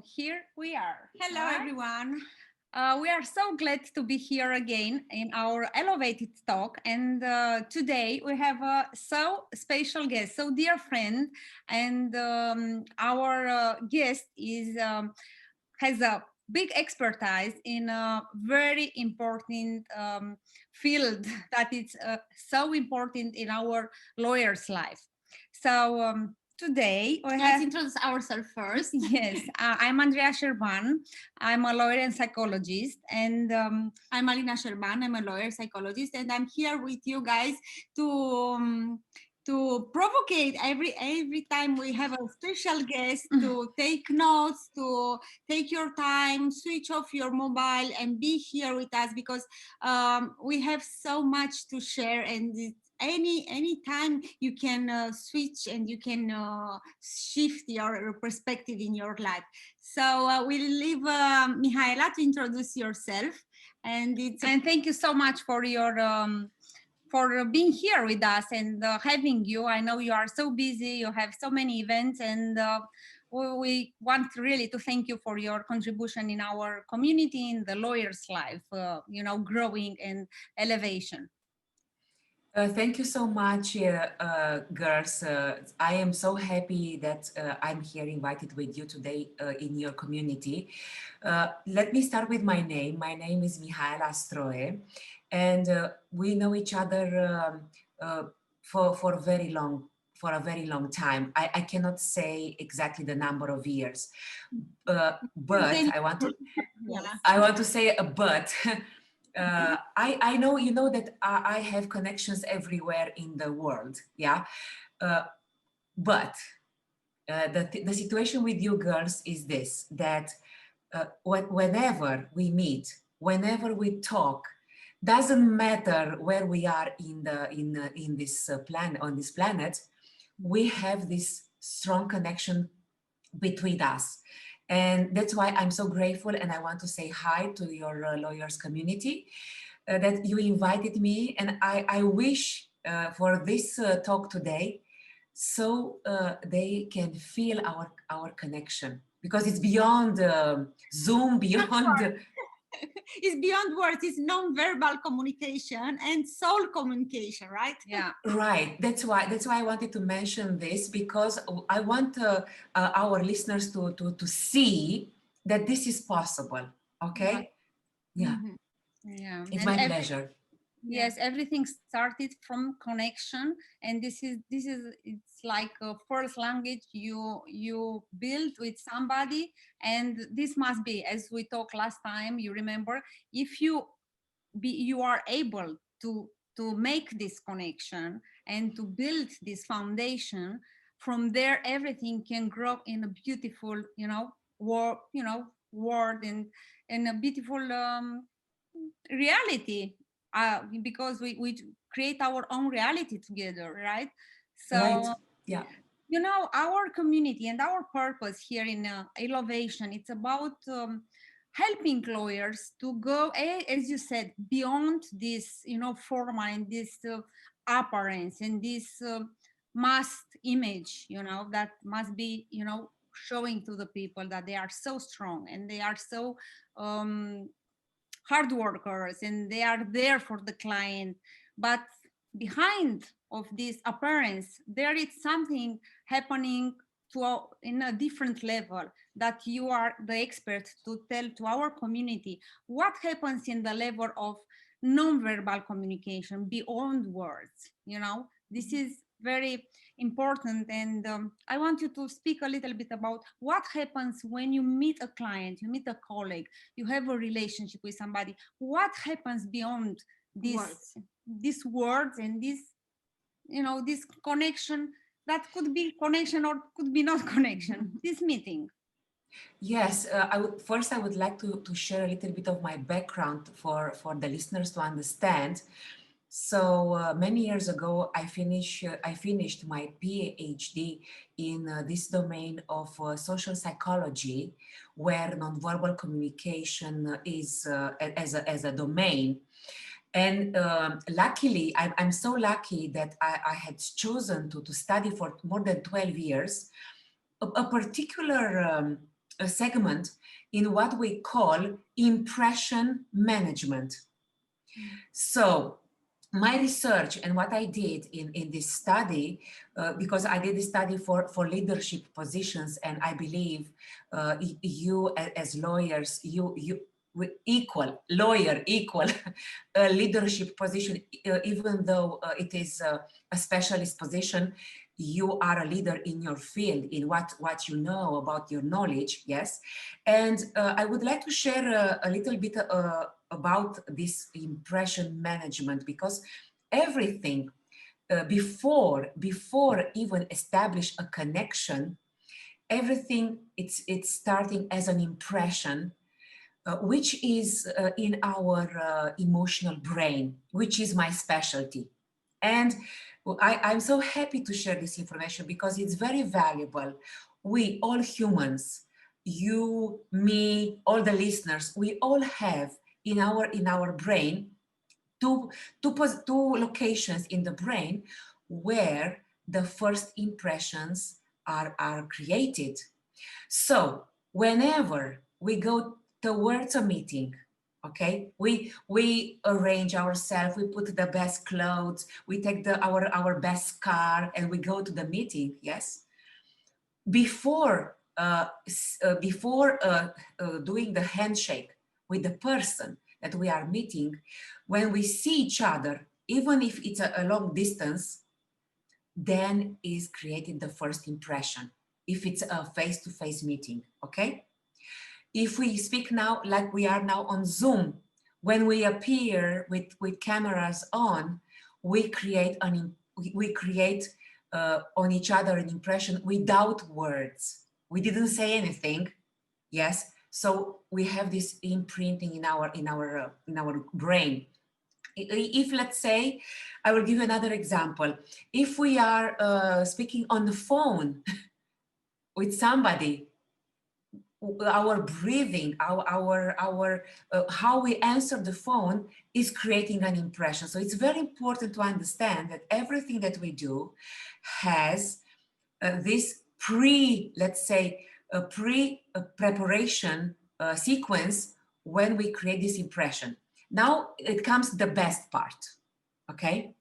here we are. Hello, everyone. We are so glad to be here again in our eLawvated talk. And today we have a so special guest, so dear friend. And our guest is has a big expertise in a very important field that is so important in our lawyer's life. So today we Let's have introduce ourselves first. yes, I'm Andreea Sherban. I'm a lawyer and psychologist, and I'm Alina Sherban. I'm a lawyer, psychologist, and I'm here with you guys to provocate every time we have a special guest to take notes, to take your time, switch off your mobile, and be here with us because we have so much to share, and any time you can switch and you can shift your perspective in your life. So we'll leave Mihaela to introduce yourself, and thank you so much for your for being here with us and having you. I know you are so busy, you have so many events, and we want really to thank you for your contribution in our community, in the lawyer's life, growing and elevation. Thank you so much, girls. I am so happy that I'm here invited with you today in your community. Let me start with my name. My name is Mihaela Stroe, and we know each other for a very long time. I cannot say exactly the number of years, but I want to say a but. I know, you know, that I have connections everywhere in the world, yeah? But the situation with you girls is this, that whenever we meet, whenever we talk, doesn't matter where we are in this on this planet, we have this strong connection between us. And that's why I'm so grateful, and I want to say hi to your lawyers community that you invited me. And I wish for this talk today, so they can feel our connection, because it's beyond Zoom, beyond... It's beyond words. It's non-verbal communication and soul communication, right? Yeah, right. That's why I wanted to mention this, because I want our listeners to see that this is possible. Okay. Yeah. Mm-hmm. Yeah, it's my pleasure. Yes, everything started from connection, and this is it's like a first language you build with somebody, and this must be, as we talked last time, you remember, if you are able to make this connection and to build this foundation, from there everything can grow in a beautiful world and in a beautiful reality, because we create our own reality together, right? So Right. Yeah. Our community and our purpose here in eLawvation, it's about helping lawyers to go, as you said, beyond this formal and this appearance and this must image, that must be showing to the people that they are so strong and they are so hard workers and they are there for the client. But behind of this appearance, there is something happening in a different level that you are the expert to tell to our community what happens in the level of non-verbal communication beyond words. This is very important, and I want you to speak a little bit about what happens when you meet a client, you meet a colleague, you have a relationship with somebody. What happens beyond these words and this connection, that could be connection or could be not connection, this meeting? Yes, I would like to share a little bit of my background for the listeners to understand. So many years ago, I finished my PhD in this domain of social psychology, where nonverbal communication is as a domain. And luckily, I'm so lucky that I had chosen to study for more than 12 years a particular segment in what we call impression management. So my research and what I did in this study, because I did this study for leadership positions, and I believe you as lawyers, you equal leadership position, even though it is a specialist position. You are a leader in your field, in what you know about your knowledge, yes. And I would like to share a little bit about this impression management, because everything before even establish a connection, everything it's starting as an impression, which is in our emotional brain, which is my specialty. And I'm so happy to share this information because it's very valuable. We all humans, you, me, all the listeners, we all have in our brain two locations in the brain where the first impressions are created. So whenever we go towards a meeting, okay, we arrange ourselves, we put the best clothes, we take our best car, and we go to the meeting, yes. Before doing the handshake with the person that we are meeting, when we see each other, even if it's a long distance, then is created the first impression, if it's a face-to-face meeting, okay? If we speak now, like we are now on Zoom, when we appear with cameras on, we create on each other an impression without words. We didn't say anything, yes? So we have this imprinting in our brain. If, let's say, I will give you another example. If we are speaking on the phone with somebody, our breathing, our how we answer the phone is creating an impression. So it's very important to understand that everything that we do has this let's say, preparation sequence when we create this impression. Now it comes the best part, okay?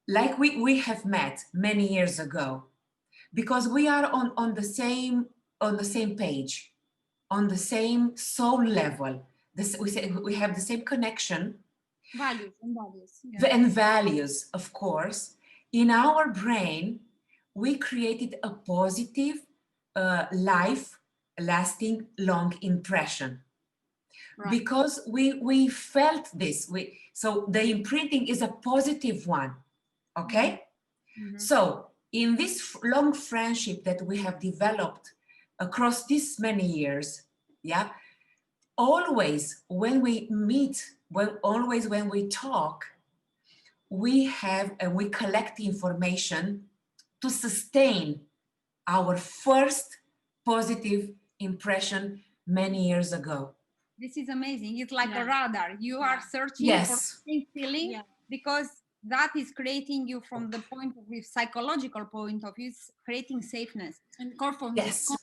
Like we have met many years ago, because we are on the same page, on the same soul level. We have the same connection. Values and values. Yeah. And values, of course. In our brain, we created a positive, life-lasting, long impression. Right. Because we felt this. So the imprinting is a positive one, okay? Mm-hmm. So in this long friendship that we have developed across these many years, yeah, always when we meet, always when we talk, we collect information to sustain our first positive impression many years ago. This is amazing. It's like a radar. You are searching for the same feeling because that is creating you from the point of view, psychological point of view, it's creating safeness and confidence. Yes.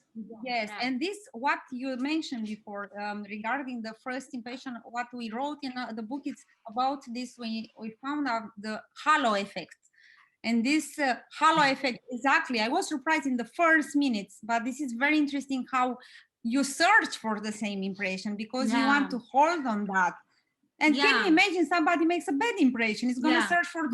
Yes. Yeah. And this, what you mentioned before regarding the first impression, what we wrote in the book, it's about this. We found out the halo effect. And this halo effect, exactly, I was surprised in the first minutes, but this is very interesting how you search for the same impression because you want to hold on that. And can you imagine somebody makes a bad impression? It's going to search for,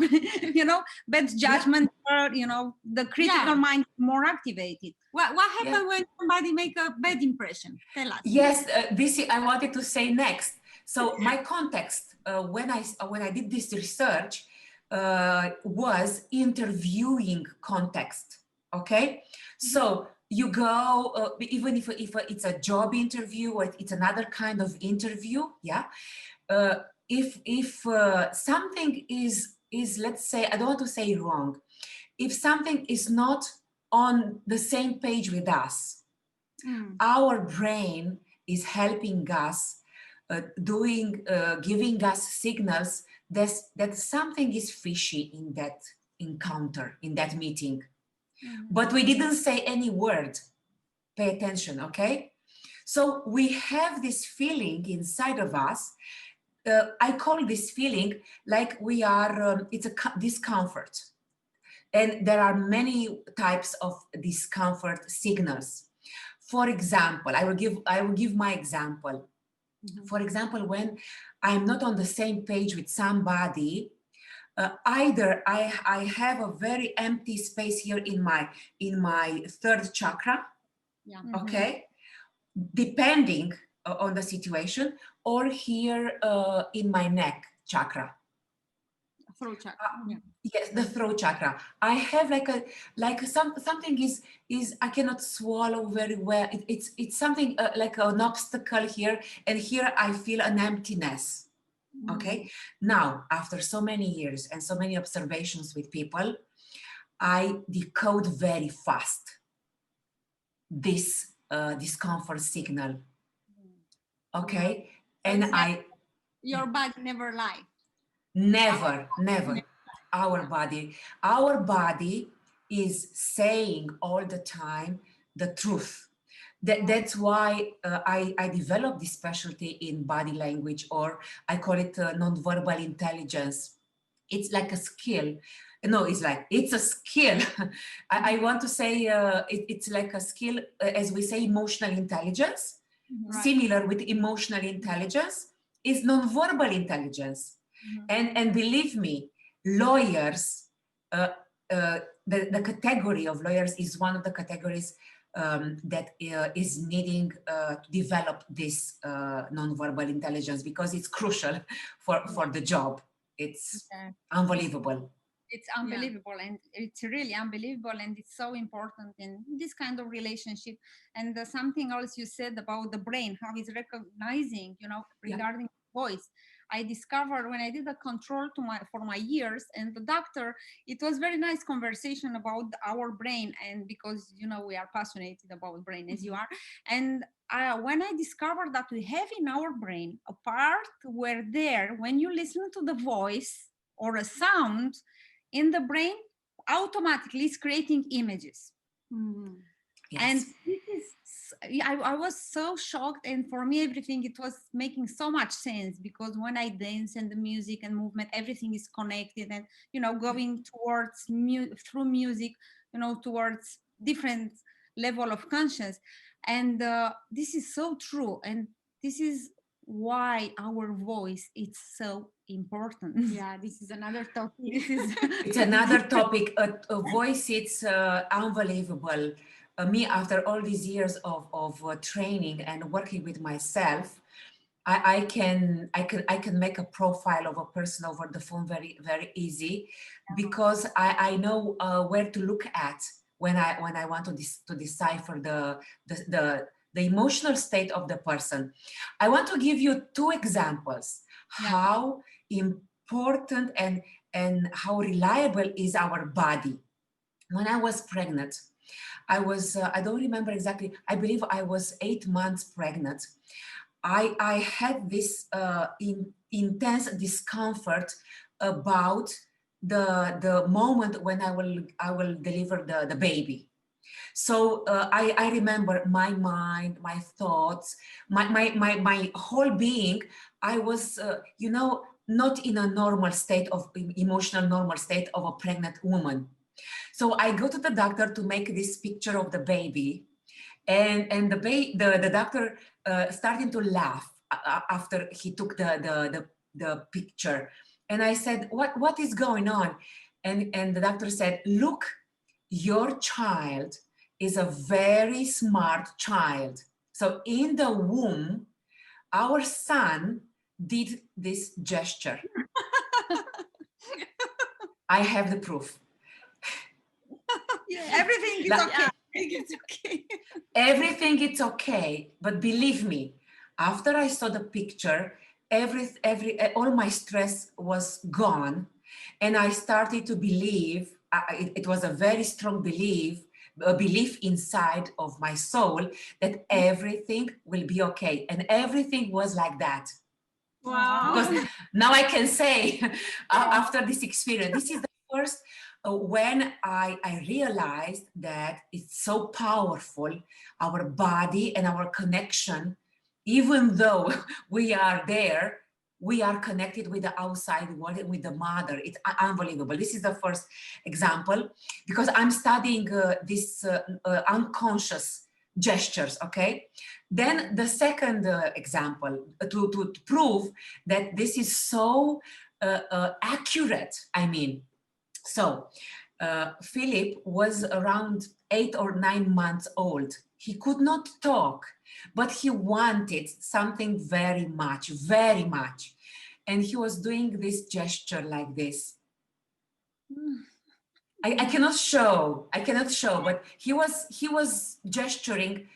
bad judgment, or, the critical mind more activated. What happened when somebody make a bad impression? Tell us. Yes, this I wanted to say next. So my context when I did this research was interviewing context. Okay, so you go even if it's a job interview or it's another kind of interview, if something is let's say, I don't want to say wrong, if something is not on the same page with us, our brain is helping us, giving us signals that something is fishy in that encounter, in that meeting. But we didn't say any word. Pay attention, okay? So we have this feeling inside of us. I call this feeling like we are, it's a discomfort. And there are many types of discomfort signals. For example, I will give my example. For example, when I'm not on the same page with somebody, either I have a very empty space here in my third chakra, okay, depending on the situation, or here in my neck chakra. Throat chakra. Yes, the throat chakra. I have something is I cannot swallow very well. It's something like an obstacle here, and here I feel an emptiness. Okay. Now, after so many years and so many observations with people, I decode very fast this discomfort signal. Okay, and your body never lies. Never. Our body is saying all the time the truth. That's why I developed this specialty in body language, or I call it nonverbal intelligence. It's like a skill. No, it's a skill. I want to say it's like a skill, as we say, emotional intelligence. Similar with emotional intelligence is nonverbal intelligence. And believe me, lawyers, the category of lawyers is one of the categories that is needing to develop this nonverbal intelligence, because it's crucial for the job. It's unbelievable. It's unbelievable, and it's really unbelievable, and it's so important in this kind of relationship. And something else you said about the brain, how it's recognizing, regarding voice. I discovered when I did a control for my ears, and the doctor, it was very nice conversation about our brain, and because we are passionate about brain as you are. And when I discovered that we have in our brain a part where when you listen to the voice or a sound in the brain, automatically is creating images. Yes. And this is, I was so shocked, and for me everything, it was making so much sense, because when I dance and the music and movement, everything is connected, and going towards through music, towards different level of conscience. And this is so true, and this is why our voice is so important. Yeah, this is another topic. It's another topic. A voice, it's unbelievable. Me, after all these years of training and working with myself, I can make a profile of a person over the phone very, very easy, because I know where to look at when I want to decipher the emotional state of the person. I want to give you two examples how important and how reliable is our body. When I was pregnant, I don't remember exactly, I believe I was 8 months pregnant. I had this intense discomfort about the moment when I will deliver the baby. So I remember my mind, my thoughts, my whole being. I was, not in a normal state of emotional normal state of a pregnant woman. So I go to the doctor to make this picture of the baby, and the doctor started to laugh after he took the picture, and I said, what is going on? And the doctor said, look, your child is a very smart child. So in the womb, our son did this gesture. I have the proof. Everything is okay. It's okay. Everything is okay, but believe me, after I saw the picture, all my stress was gone, and I started to believe. It was a very strong belief inside of my soul that everything will be okay, and everything was like that. Wow. Because now I can say, after this experience, this is the first when I realized that it's so powerful, our body and our connection, even though we are there, we are connected with the outside world, with the mother. It's unbelievable. This is the first example, because I'm studying this unconscious gestures, okay? Then the second example, to prove that this is so accurate, I mean. So Philip was around 8 or 9 months old. He could not talk, but he wanted something very much, very much. And he was doing this gesture like this. I cannot show, but he was gesturing,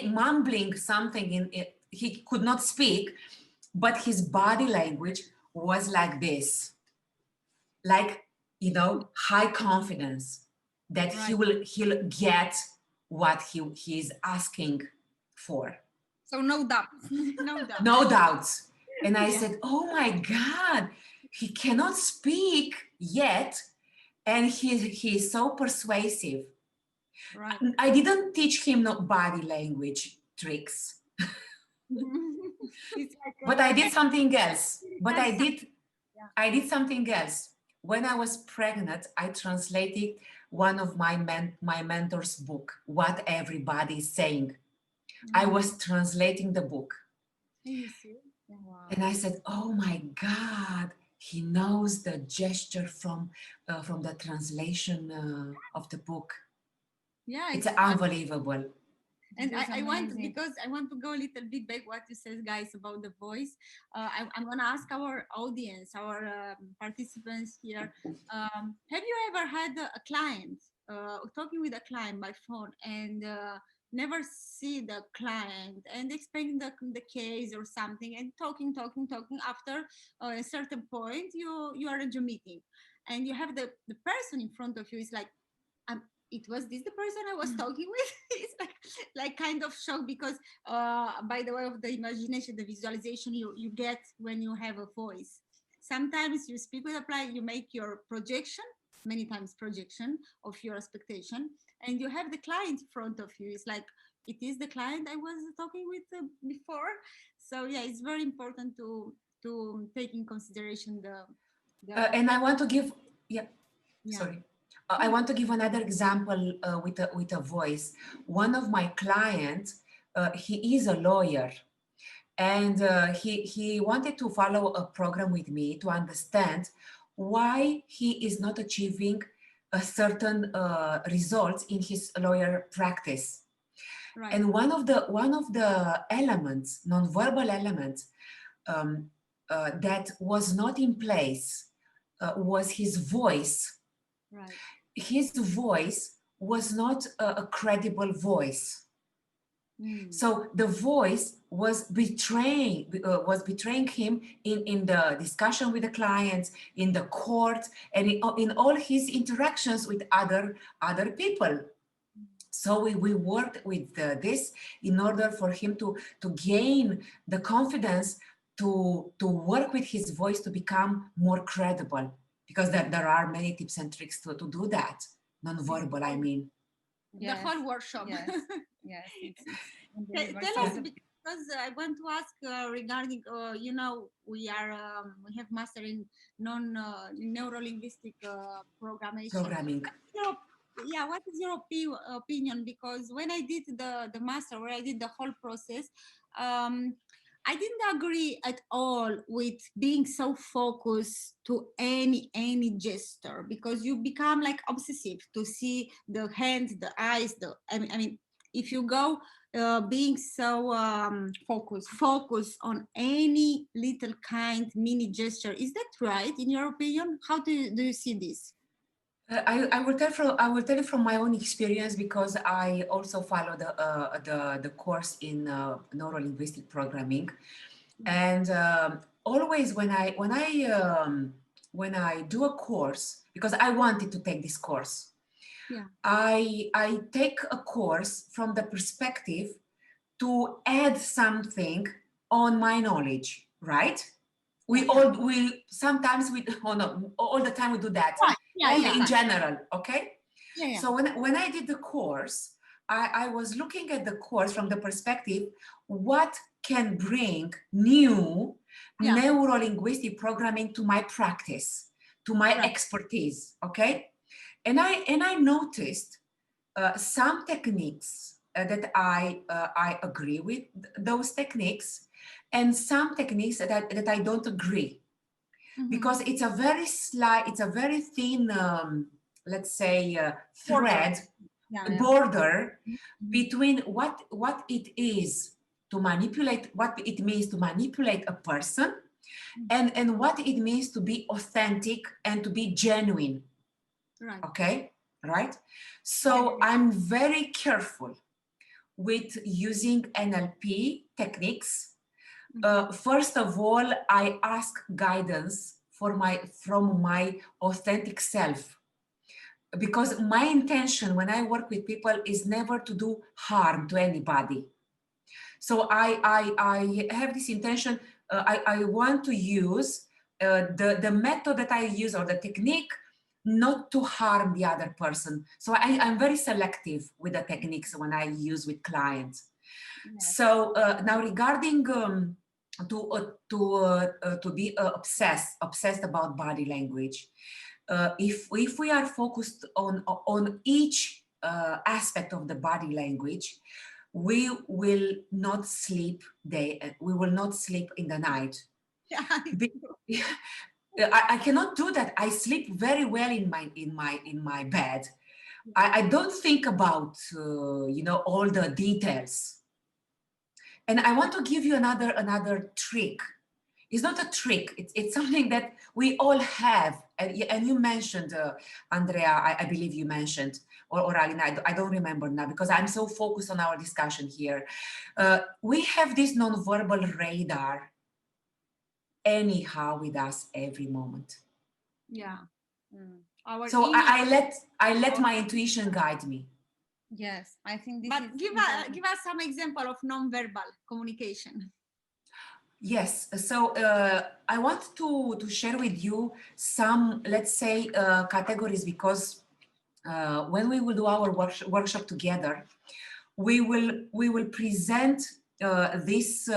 mumbling something in it. He could not speak, but his body language was like this, like, you know, high confidence that he'll get what he is asking for. So no doubt. No doubts. And I said, oh my God, he cannot speak yet, and he is so persuasive. Right. I didn't teach him no body language tricks, but I did something else. But I did something else. When I was pregnant, I translated one of my mentor's book, What Everybody is Saying. I was translating the book. You see? Wow. And I said, oh my God, he knows the gesture from the translation of the book. Yeah, it's unbelievable. And I want, because I want to go a little bit back what you said, guys, about the voice. I'm going to ask our audience, our participants here, have you ever had a client, talking with a client by phone and never see the client and explain the case or something, and talking after a certain point you arrange a meeting and you have the person in front of you is like, it was this the person I was talking with? It's like kind of shock, because by the way of the imagination, the visualization you get when you have a voice. Sometimes you speak with a client, you make your projection, many times projection of your expectation, and you have the client in front of you. It's like, it is the client I was talking with before. So yeah, it's very important to take in consideration the and I want to give, sorry. I want to give another example with a voice. One of my clients, he is a lawyer, and he wanted to follow a program with me to understand why he is not achieving a certain results in his lawyer practice. Right. And one of the elements, nonverbal elements, that was not in place was his voice. Right. His voice was not a credible voice. So the voice was betraying him in the discussion with the clients, in the court, and in all his interactions with other people. So we worked with this in order for him to gain the confidence to work with his voice to become more credible. Because there are many tips and tricks to do that, non-verbal, I mean. Yes. The whole workshop. Yes, yes. Tell us, because I want to ask regarding, you know, we have mastering neuro-linguistic programming. Yeah, what is your opinion? Because when I did the master, where I did the whole process, I didn't agree at all with being so focused to any gesture, because you become like obsessive to see the hands, the eyes, I mean, if you go being so focused on any little kind mini gesture, is that right in your opinion? How do you see this? I will tell you from my own experience, because I also follow the course in neuro-linguistic programming, and always when I do a course, because I wanted to take this course, I take a course from the perspective to add something on my knowledge, right? All the time we do that. only in general, okay? Yeah. So when I did the course, I was looking at the course from the perspective, what can bring new neuro-linguistic programming to my practice, to my expertise, okay? And I noticed some techniques that I agree with those techniques, and some techniques that I don't agree, because it's a very slight, it's a very thin, let's say, thread, border between what it is to manipulate, what it means to manipulate a person, and what it means to be authentic and to be genuine. Right. Okay, right? So I'm very careful with using NLP techniques. First of all, I ask guidance from my authentic self, because my intention when I work with people is never to do harm to anybody. So I have this intention. I want to use the method that I use, or the technique, not to harm the other person. So I'm very selective with the techniques when I use with clients. So now regarding to be obsessed about body language, if we are focused on each aspect of the body language, we will not sleep we will not sleep in the night. I cannot do that. I sleep very well in my bed. I don't think about all the details. And I want to give you another trick. It's not a trick. It's something that we all have. And you mentioned, Andreea, I believe you mentioned, or Alina, I don't remember now because I'm so focused on our discussion here. We have this nonverbal radar anyhow with us every moment. Yeah. So I let my intuition guide me. Yes, I think this but is give us some example of non-verbal communication. Yes, so I want to share with you some, let's say, categories, because when we will do our workshop together, we will present these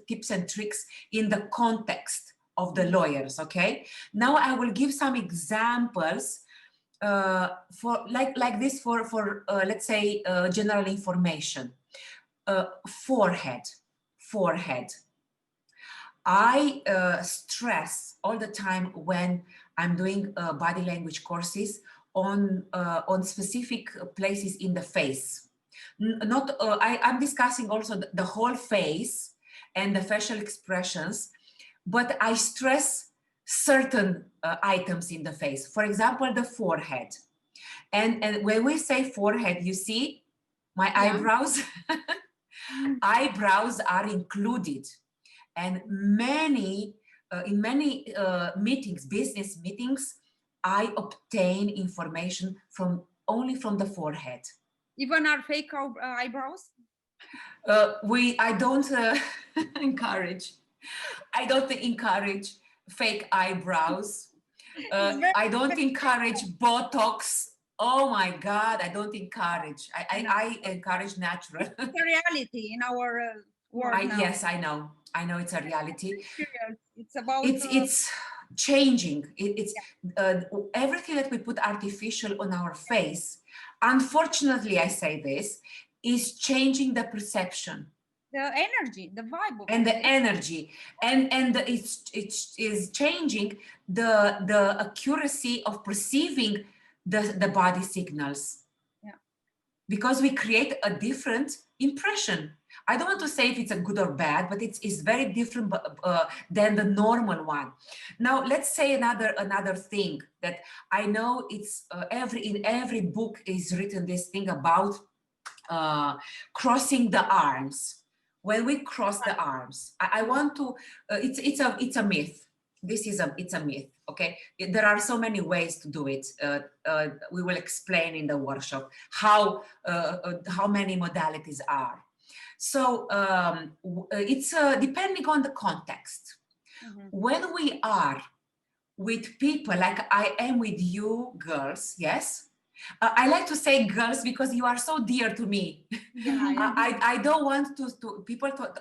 tips and tricks in the context of the lawyers. Okay. Now I will give some examples for like this for let's say general information. Forehead. I stress all the time when I'm doing body language courses on specific places in the face. Not I'm discussing also the whole face and the facial expressions, but I stress certain items in the face. For example, the forehead. And when we say forehead, you see my eyebrows. Eyebrows are included, and in many meetings, business meetings, I obtain information only from the forehead. Even our fake eyebrows? I don't encourage. I don't encourage fake eyebrows. I don't encourage Botox. Oh my God, I don't encourage. I encourage natural. It's a reality in our world now. Yes, I know it's a reality. It's about it's changing. It's everything that we put artificial on our face, unfortunately, I say this, is changing the perception, the energy, the vibe of and the energy, and it's changing the accuracy of perceiving the body signals. Because we create a different impression. I don't want to say if it's a good or bad, but it's very different than the normal one. Now, let's say another thing that I know it's in every book is written this thing about crossing the arms. When we cross the arms, I want to. It's a myth. It's a myth. Okay, there are so many ways to do it. We will explain in the workshop how many modalities are. So it's depending on the context. When we are with people like I am with you girls, yes? I like to say girls because you are so dear to me. Yeah. I don't want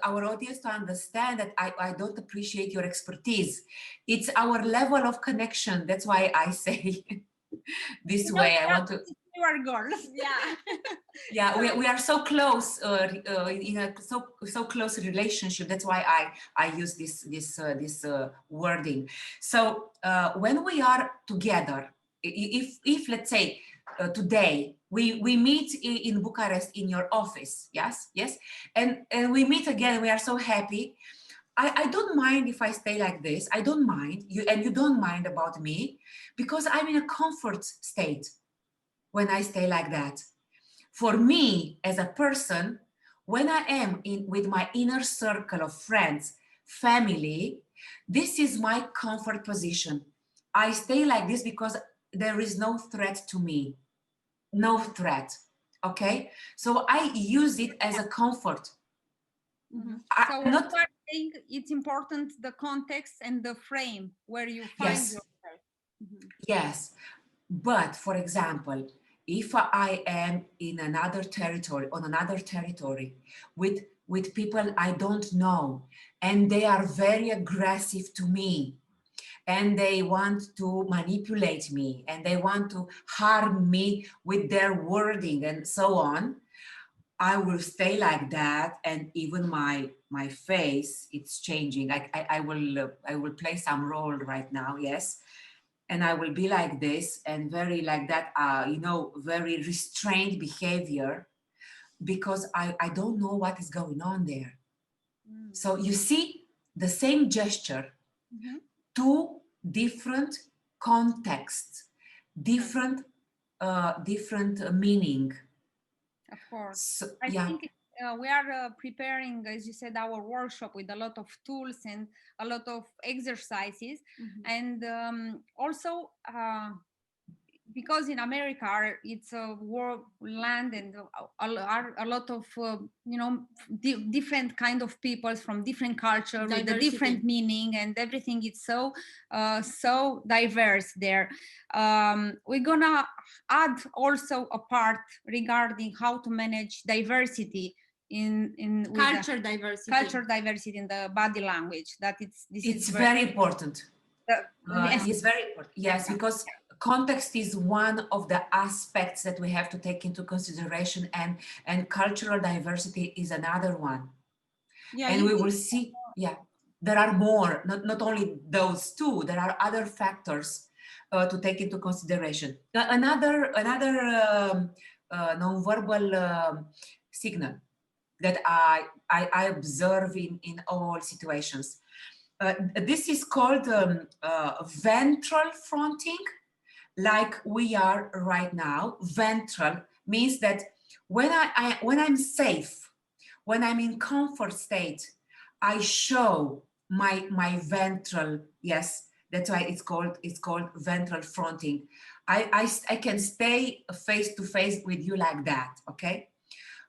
our audience to understand that I don't appreciate your expertise. It's our level of connection. That's why I say this way. I want to. You are girls. Yeah. Yeah, we are so close in a so close relationship. That's why I use this wording. So when we are together, if let's say today we meet in Bucharest in your office, yes, and we meet again. We are so happy. I don't mind if I stay like this. I don't mind you, and you don't mind about me, because I'm in a comfort state when I stay like that. For me as a person, when I am with my inner circle of friends, family, this is my comfort position. I stay like this because there is no threat to me. No threat. Okay? So I use it as a comfort. So I'm not. what you are saying, it's important the context and the frame where you find Yes. yourself. Yes. But for example, if I am in another territory, with people I don't know, and they are very aggressive to me, and they want to manipulate me, and they want to harm me with their wording and so on, I will stay like that, and even my face, it's changing. I will play some role right now, yes, and I will be like this and very like that, very restrained behavior, because I don't know what is going on there. So you see the same gesture, two different contexts, different meaning. Of course. So, I yeah. think we are preparing, as you said, our workshop with a lot of tools and a lot of exercises. And also, because in America it's a war land, and a lot of different kind of peoples from different culture with a different meaning, and everything is so so diverse there. We're gonna add also a part regarding how to manage diversity in culture diversity in the body language. That it's very important. Yes. It's very important. Yes, because context is one of the aspects that we have to take into consideration, and cultural diversity is another one. Yeah, and we will see, there are more, not only those two, there are other factors to take into consideration. Another nonverbal signal that I observe in all situations. This is called ventral fronting, like we are right now. Ventral means that when I'm safe, when I'm in comfort state, I show my ventral. Yes, that's why it's called ventral fronting. I can stay face to face with you like that, okay?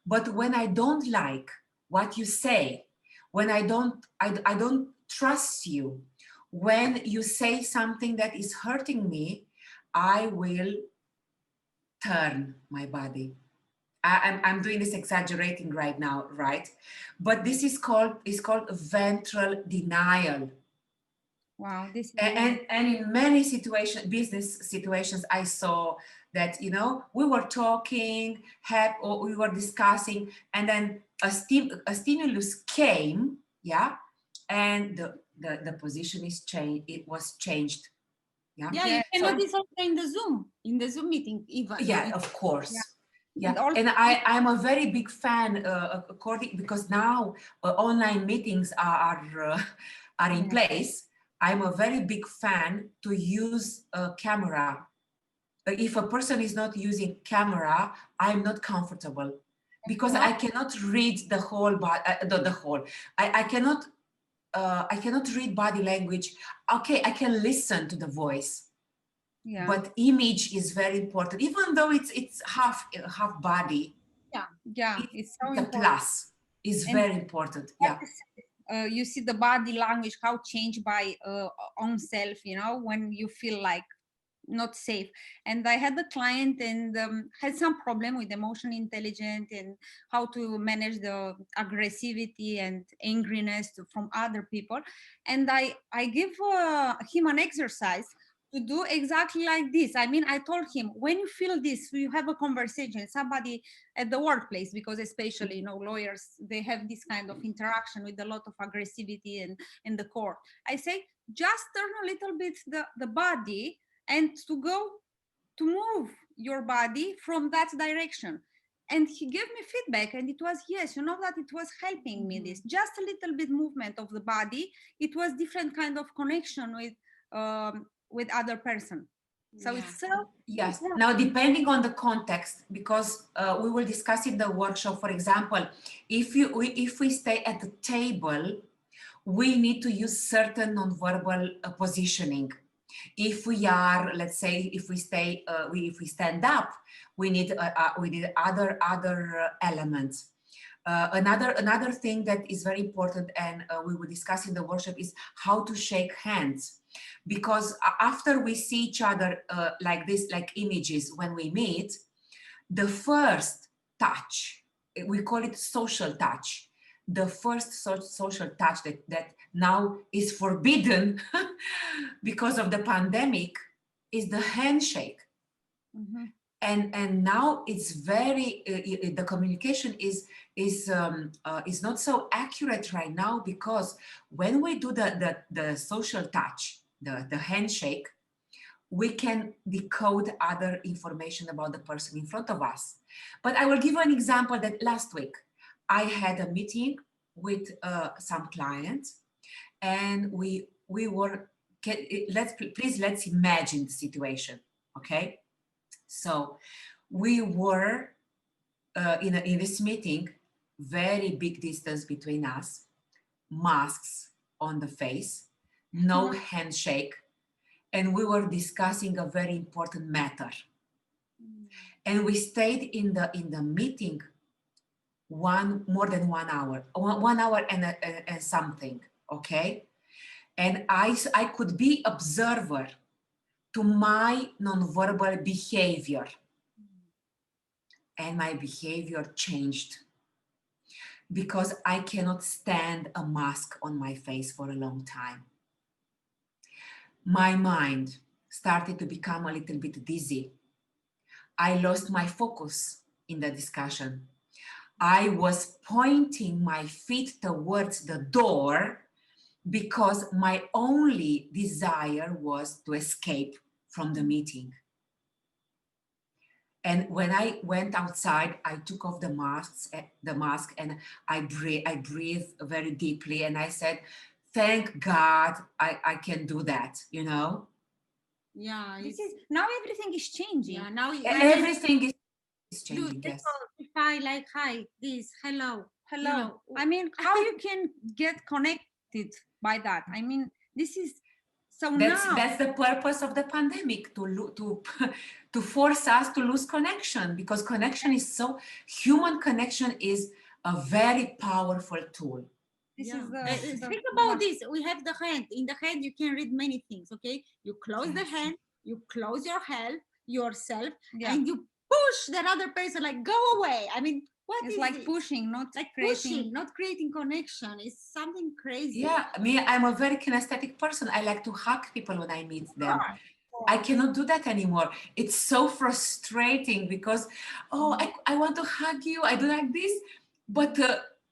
But when I don't like what you say, when I don't trust you, when you say something that is hurting me, I will turn my body. I'm doing this exaggerating right now, right? But this is called ventral denial. Wow, this is and in many business situations, I saw that, we were talking, or we were discussing, and then a stimulus came, and the position is changed. It was changed. Yeah, you can notice also in the Zoom meeting even. Yeah, of course. Yeah, and I'm a very big fan, because now online meetings are in place. I'm a very big fan to use a camera. If a person is not using camera, I'm not comfortable, because I cannot read the whole body. I cannot read body language. Okay, I can listen to the voice. Yeah. But image is very important, even though it's half body. Yeah, it's so the important. plus is very important. Yeah. you see the body language, how changed by own self, you know, when you feel like not safe. And I had a client and had some problem with emotional intelligence and how to manage the aggressivity and angriness from other people. And I give him an exercise to do exactly like this. I mean, I told him, when you feel this, you have a conversation, somebody at the workplace, because especially, you know, lawyers, they have this kind of interaction with a lot of aggressivity and in the court. I say, just turn a little bit the body and to go to move your body from that direction. And he gave me feedback, and it was, yes, you know, that it was helping me, this just a little bit movement of the body. It was different kind of connection with other person. So it's yes. Now, depending on the context, because we will discuss in the workshop, for example, if we stay at the table, we need to use certain nonverbal positioning. If we are, let's say, if we stay, if we stand up, we need other elements. Another thing that is very important, and we will discuss in the workshop, is how to shake hands. Because after we see each other like this, like images, when we meet, the first touch, we call it social touch. The first social touch that now is forbidden because of the pandemic is the handshake. And now it's very, the communication is not so accurate right now, because when we do the social touch, the handshake, we can decode other information about the person in front of us. But I will give you an example that last week I had a meeting with some clients, and we were, let's imagine the situation, okay? So we were in this meeting, very big distance between us, masks on the face, no handshake, and we were discussing a very important matter. And we stayed in the meeting more than 1 hour, 1 hour and something, okay? And I could be observer to my nonverbal behavior. And my behavior changed, because I cannot stand a mask on my face for a long time. My mind started to become a little bit dizzy. I lost my focus in the discussion. I was pointing my feet towards the door because my only desire was to escape from the meeting. And when I went outside, I took off the mask, and I breathed very deeply, and I said, thank God I can do that, you know? Yeah. Now everything is changing. Yeah, now everything is changing, yes. If I like, hi, this, hello. Hello. You know. I mean, how you can get connected by that? I mean, this is so that's the purpose of the pandemic, to force us to lose connection, because connection is human connection is a very powerful tool. Think about this. We have the hand. In the hand, you can read many things, okay? You close the hand, you close yourself, and you push that other person, like, go away. I mean, it's like pushing, not like creating. Pushing, not creating connection. It's something crazy. Yeah, I'm a very kinesthetic person. I like to hug people when I meet them. I cannot do that anymore. It's so frustrating, because, I want to hug you. I do like this. But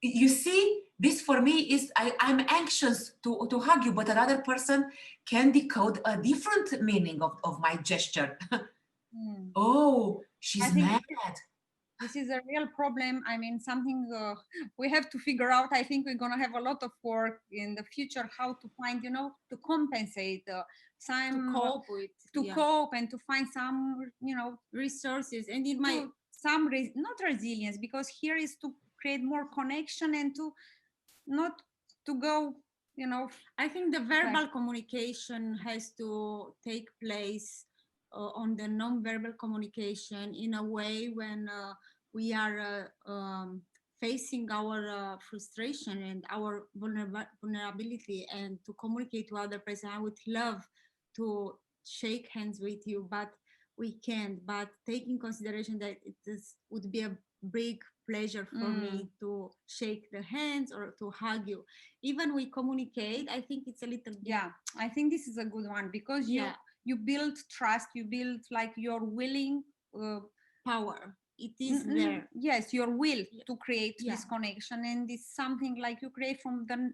you see, this for me is, I'm anxious to hug you, but another person can decode a different meaning of my gesture. Oh, she's mad. This is a real problem. I mean, something we have to figure out. I think we're going to have a lot of work in the future, how to find, you know, to compensate some, to cope with, cope, and to find some, you know, resources, and it might not resilience, because here is to create more connection and to not to go, you know. I think the verbal communication has to take place on the non-verbal communication in a way when we are facing our frustration and our vulnerability and to communicate to other person. I would love to shake hands with you, but we can't. But take in consideration that would be a big pleasure for me to shake the hands or to hug you. Even we communicate, I think it's a little bit. Yeah, I think this is a good one because you build trust, you build like your willing power. It is there. Yes, your will to create this connection, and it's something like you create from the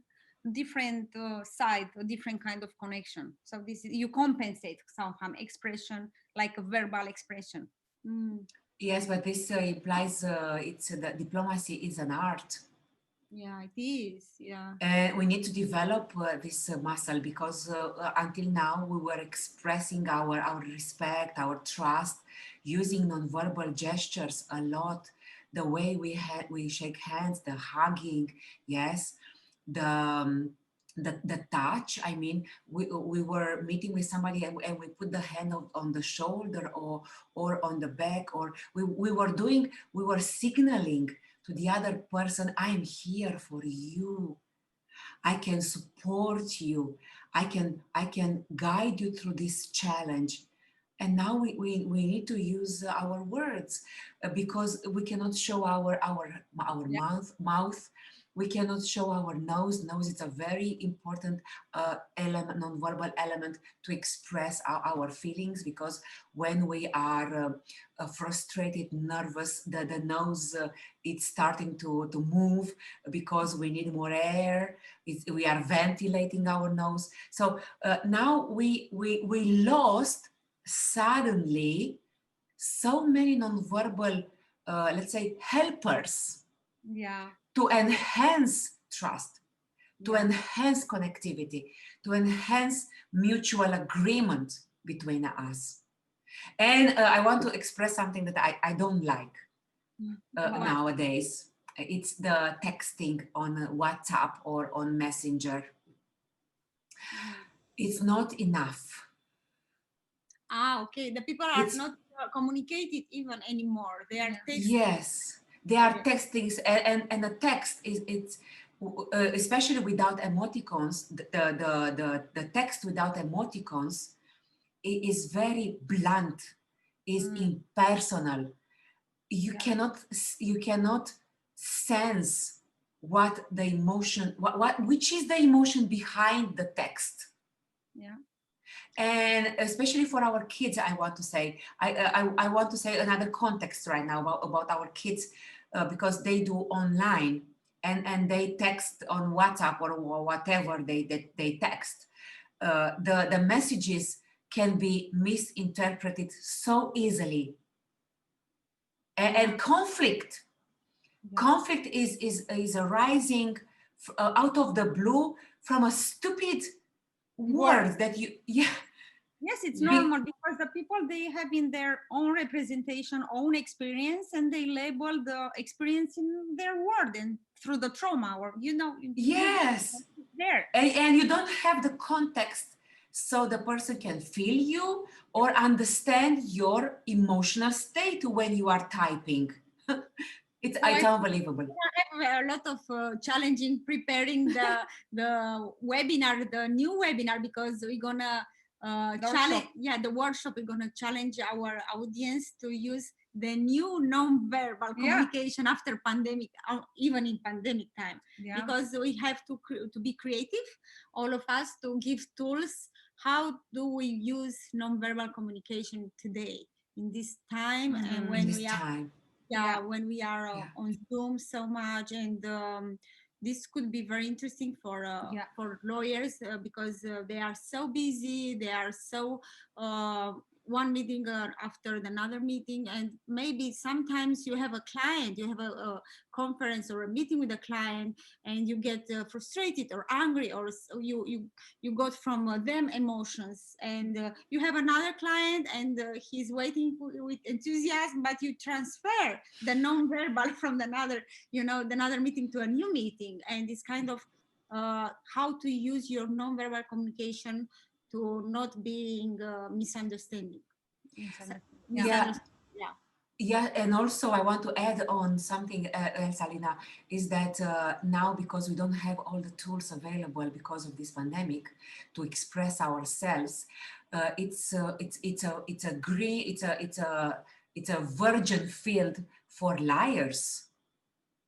different side, a different kind of connection. So this is, you compensate somehow expression, like a verbal expression. Yes, but this implies it's that diplomacy is an art. Yeah, it is. Yeah. We need to develop this muscle because until now we were expressing our respect, our trust, using nonverbal gestures a lot. The way we shake hands, the hugging, yes, the touch. I mean, we were meeting with somebody and we put the hand on the shoulder or on the back, or we were signaling to the other person, I am here for you. I can support you. I can guide you through this challenge. And now we need to use our words because we cannot show our mouth. We cannot show our nose. Nose is a very important element, non-verbal element to express our feelings, because when we are frustrated, nervous, the nose it's starting to move because we need more air. We are ventilating our nose. So now we lost suddenly so many nonverbal, let's say, helpers to enhance trust, to enhance connectivity, to enhance mutual agreement between us. And I want to express something that I don't like nowadays. It's the texting on WhatsApp or on Messenger. It's not enough. Okay. The people are not communicating even anymore. They are texting. Yes, they are texting, and the text it's especially without emoticons. The text without emoticons is very blunt, is impersonal. You cannot sense what the emotion, which is the emotion behind the text. And especially for our kids, I want to say, I want to say another context right now about our kids, because they do online and they text on WhatsApp or whatever they text. The messages can be misinterpreted so easily. And conflict is arising out of the blue from a stupid word that you Yes, it's normal because the people, they have in their own representation, own experience, and they label the experience in their word and through the trauma, or yes, there, and you don't have the context so the person can feel you or understand your emotional state when you are typing. It's unbelievable. I have a lot of challenging preparing the webinar, the new webinar, because we're gonna challenge the workshop. We're gonna challenge our audience to use the new non-verbal communication after pandemic, even in pandemic time, because we have to be creative, all of us, to give tools. How do we use non-verbal communication today in this time, and when we are when we are on Zoom so much? And this could be very interesting for lawyers, because they are so busy, they are so one meeting after another meeting, and maybe sometimes you have a client, you have a conference or a meeting with a client, and you get frustrated or angry, or you got from them emotions, and you have another client, and he's waiting with enthusiasm, but you transfer the non-verbal from another meeting to a new meeting. And it's kind of how to use your non-verbal communication to not being misunderstanding. Yeah, and also I want to add on something else, Alina, is that now because we don't have all the tools available because of this pandemic to express ourselves, it's a virgin field for liars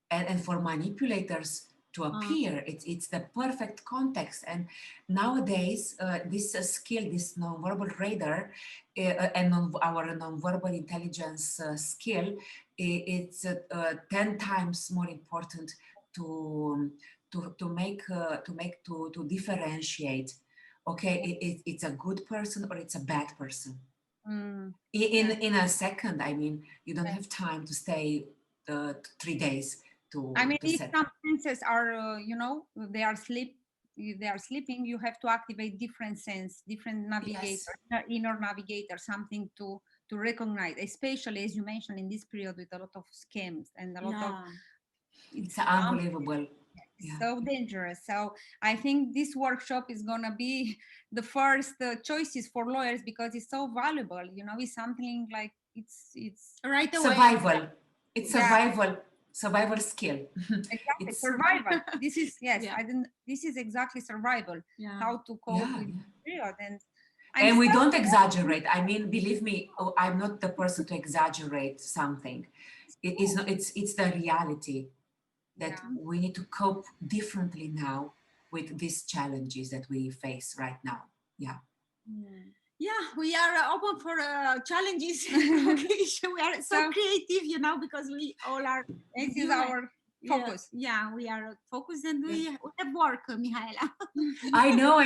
and for manipulators to appear. It's the perfect context. And nowadays, this skill, this nonverbal radar and our nonverbal intelligence skill, it's 10 times more important to to differentiate. Okay, it's a good person or it's a bad person. In a second. I mean, you don't have time to stay 3 days I mean, to if set. some senses are, you know, they are sleeping, you have to activate different sense, different navigator, inner navigator, something to recognize, especially as you mentioned in this period with a lot of scams and a lot of. It's unbelievable. It's so dangerous. So I think this workshop is gonna be the first choices for lawyers because it's so valuable. You know, it's something like it's right away. Survival. It's survival skill. Exactly, It's survival. This is this is exactly survival. How to cope with this period, and we don't exaggerate. I mean, believe me, I'm not the person to exaggerate something. It is not. It's the reality that we need to cope differently now with these challenges that we face right now. Yeah. Yeah, we are open for challenges. We are so creative, you know, because we all are. This is our focus. Yeah, we are focused and we have work, Mihaela. I know.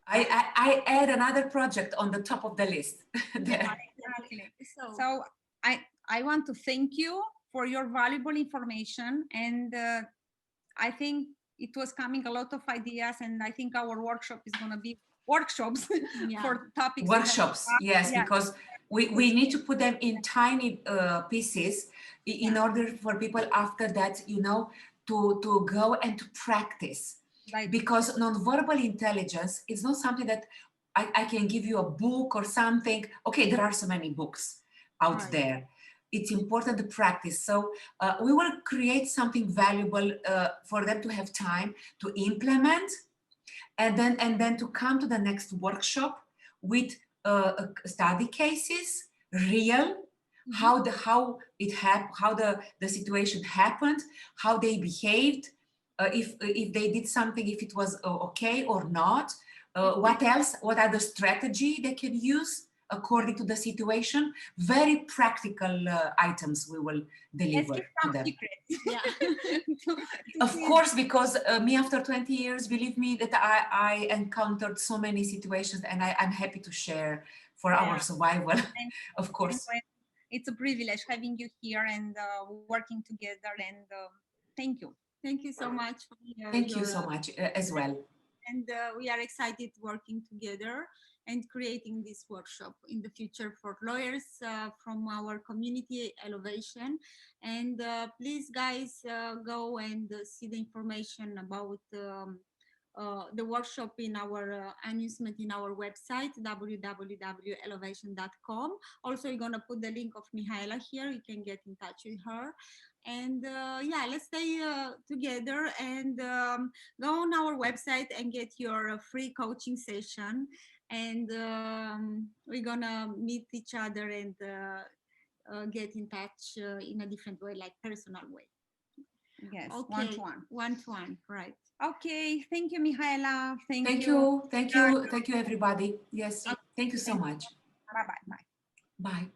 I add another project on the top of the list. Exactly. So I want to thank you for your valuable information, and I think it was coming a lot of ideas, and I think our workshop is going to be workshops for topics. Workshops, yes, because we need to put them in tiny pieces in order for people after that, you know, to go and to practice. Because nonverbal intelligence is not something that I can give you a book or something. Okay, there are so many books out there. It's important to practice. So we will create something valuable for them to have time to implement, and then to come to the next workshop with study cases, real, how the situation happened, how they behaved, if they did something, if it was okay or not, what else, what are the strategy they can use according to the situation. Very practical items we will deliver to them. Of course, because me, after 20 years, believe me that I encountered so many situations, and I'm happy to share for our survival. Of course. It's a privilege having you here and working together, and thank you. Thank you so much. Thank you so much as well. And we are excited working together and creating this workshop in the future for lawyers from our community eLawvated. And please, guys, go and see the information about the workshop in our announcement in our website, www.eLawvated.com. Also, we're going to put the link of Mihaela here. You can get in touch with her. And let's stay together and go on our website and get your free coaching session. And we're going to meet each other and get in touch in a different way, like personal way. Yes, okay. one-to-one. One-to-one, right. Okay, thank you, Mihaela. Thank you, everybody. Yes, thank you so much. Bye-bye. Bye.